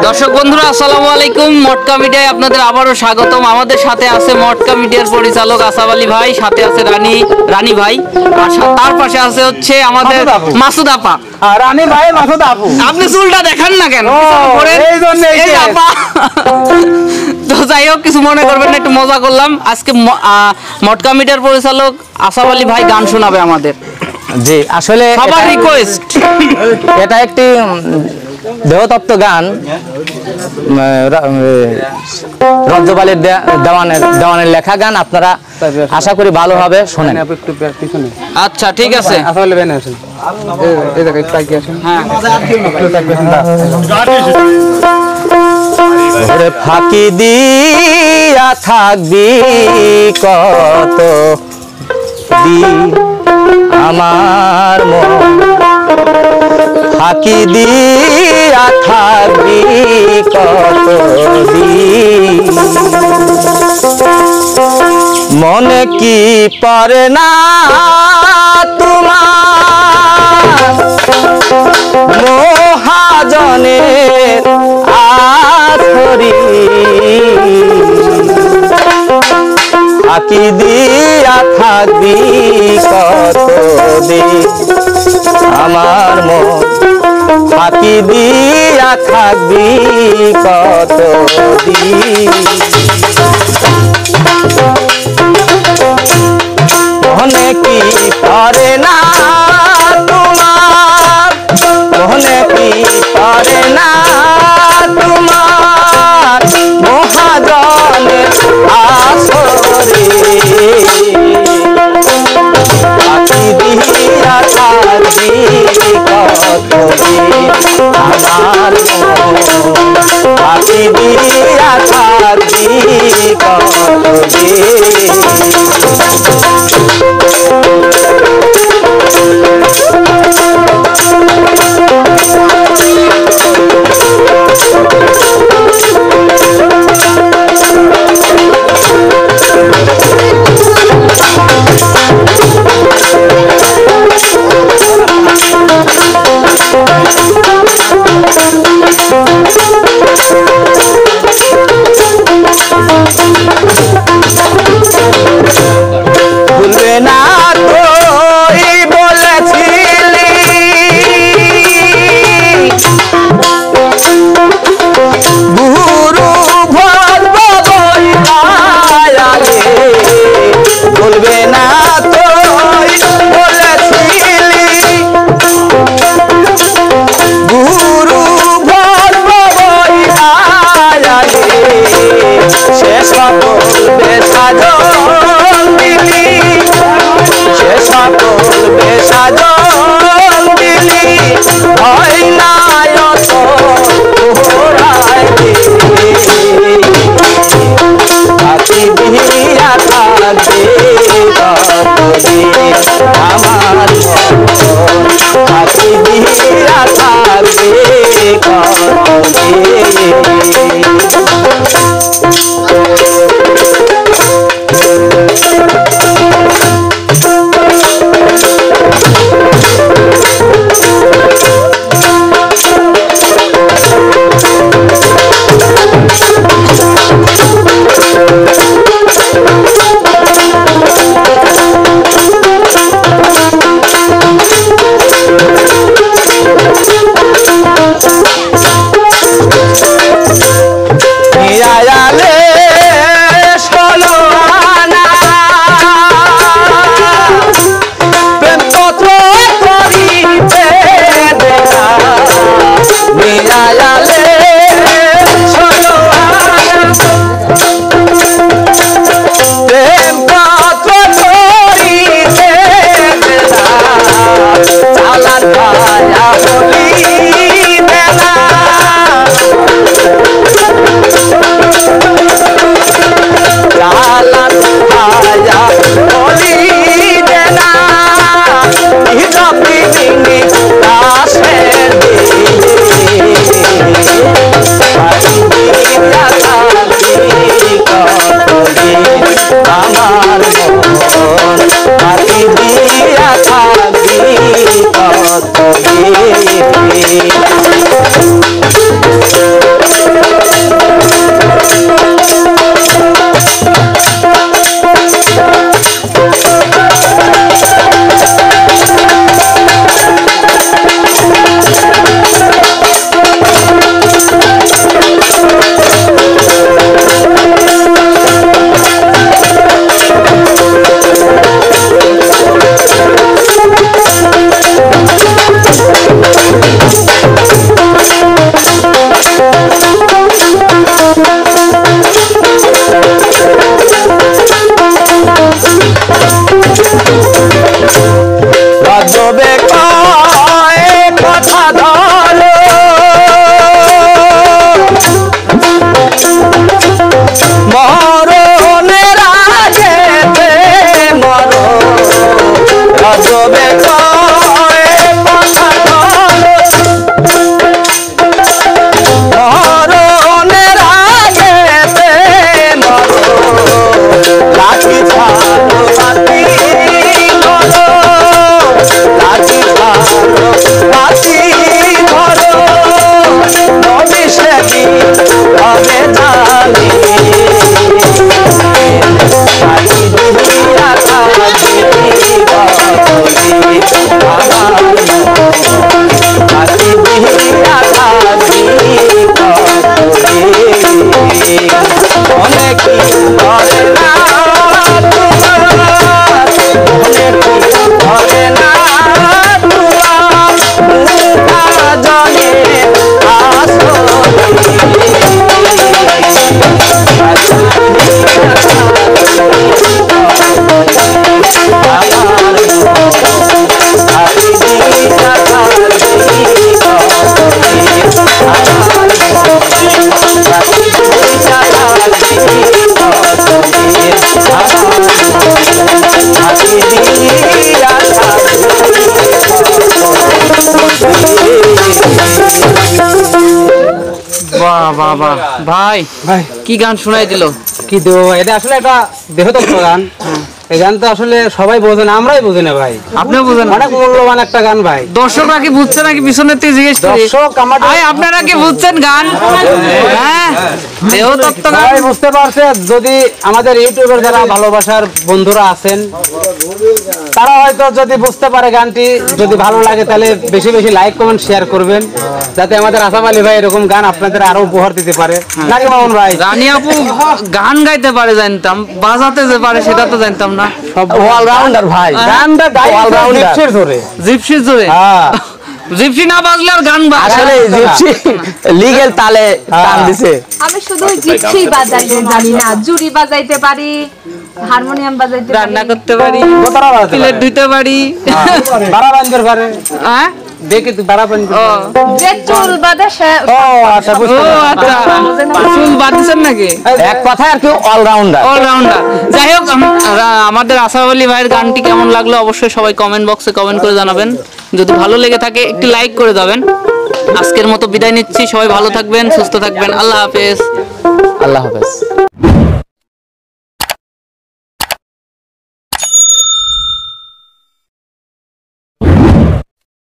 দর্শক বন্ধুরা আসসালামু আলাইকুম। মটকা মিডিয়ায় আপনাদের আবারও স্বাগতম। আমাদের সাথে আছে মটকা মিডিয়ার পরিচালক আসাফ আলী ভাই, সাথে আছে রানী ভাই, আর তার পাশে আছে হচ্ছে আমাদের মাসুদ আপা। রানী ভাই, মাসুদ আপু। আপনি চুলটা দেখান না কেন? এই আপা। তো যাই হোক, কিছু মনে করবেন না, একটু মজা করলাম। আজকে মটকা মিডিয়ার পরিচালক আসাফ আলী ভাই গান শোনাবে আমাদের। জি, আসলে সবার রিকোয়েস্ট, এটা একটি দেহতত্ত্ব গান, রজ্জবালির দেওয়ানের লেখা গান। আপনারা আশা করি ভালো হবে, শোনেন। আচ্ছা ঠিক আছে। ফাঁকি দিয়া থাকবি কত দিন আমার মন, ফাঁকি দিয়া থাকবি কত দিন, মনে কি পড়ে না তোমার মহাজনের আথরি, ফাঁকি দিয়া থাকবি কত দিন আমার মন, ফাঁকি দিয়া থাকবি কত দিন, মনে কি পড়ে না তোমার, মনে কি পড়ে না তোমার মহাজনের আসরে, ফাঁকি দিয়া থাকবি কত দিন আমার মন, ফাঁকি দিয়া থাকবি কত দিন। ভুলবে না তুই বলেছিলি গুরু ভজব বইলালে, ভুলবে না তুই বলেছিলি গুরু ভজব বইলালে, সে সকল বেসাজন দিলি, সে সকল বেসাজন দিলি, হয় না ঘোরায় দিলি, ফাঁকি দিয়া থাকবে কত দিন আমার মন, ফাঁকি দিয়া থাকবে কত দিন। বাহ বাহ বাহ ভাই ভাই কি গান শোনাই দিল? কি দেবো ভাই, এটা আসলে একটা দেহতত্ত্ব গান। এই গান তো আসলে সবাই বোঝে না, আমরাই বুঝি না ভাই। আপনিও বুঝেন না? অনেক মূল্যবান একটা গান ভাই। দর্শকরা কি বুঝছে নাকি পিছনের থেকে জিজ্ঞেস করি? দর্শক আমাদের ভাই আপনারা কি বুঝছেন গান? হ্যাঁ দেহতত্ত্ব গান সবাই বুঝতে পারছে। যদি আমাদের ইউটিউবের যারা ভালোবাসার বন্ধুরা আছেন তারা হয়তো যদি বুঝতে পারে গানটি, যদি ভালো লাগে তাহলে বেশি বেশি লাইক কমেন্ট শেয়ার করবেন, যাতে আমাদের আসাফ আলী ভাই এরকম গান আপনাদের আরো উপহার দিতে পারে। নাকি মামুন ভাই? রানী আপু গান গাইতে পারে জানতাম, বাজাতে যে পারে সেটা তো জানতাম না। অলরাউন্ডার ভাই, গানটা All-rounder। জিপসির ধরে। জিপসি জোরে হ্যাঁ জিপসি না বাজলে আর গান আসলে জিপসি লিগ্যাল তালে টান দিছে। আমি শুধু জিপসি বাজাইতে জানি না, জুড়ি বাজাইতে পারি, হারমোনিয়াম বাজাইতে পারি, রান্না করতে পারি, দোতারা বাজাতে প্লেট পারে। ধুইতে পারি। বাড়া বান্ধর পারে। হ্যাঁ দেখি তুই বাড়া বান্ধর। ও যে চুল বাঁধে সে ও আচ্ছা ও বুঝতে পারছি। আচ্ছা চুল বাঁধছেন নাকি? এক কথায় আর কি অলরাউন্ডার। অলরাউন্ডার। যাই হোক আমাদের আসাফ আলী ভাইয়ের গানটি কেমন লাগলো অবশ্যই সবাই কমেন্ট বক্সে কমেন্ট করে জানাবেন। যদি ভালো লেগে থাকে একটি লাইক করে যাবেন। আজকের মতো বিদায় নিচ্ছি, সবাই ভালো থাকবেন, সুস্থ থাকবেন, আল্লাহ হাফেজ। আল্লাহ হাফেজ।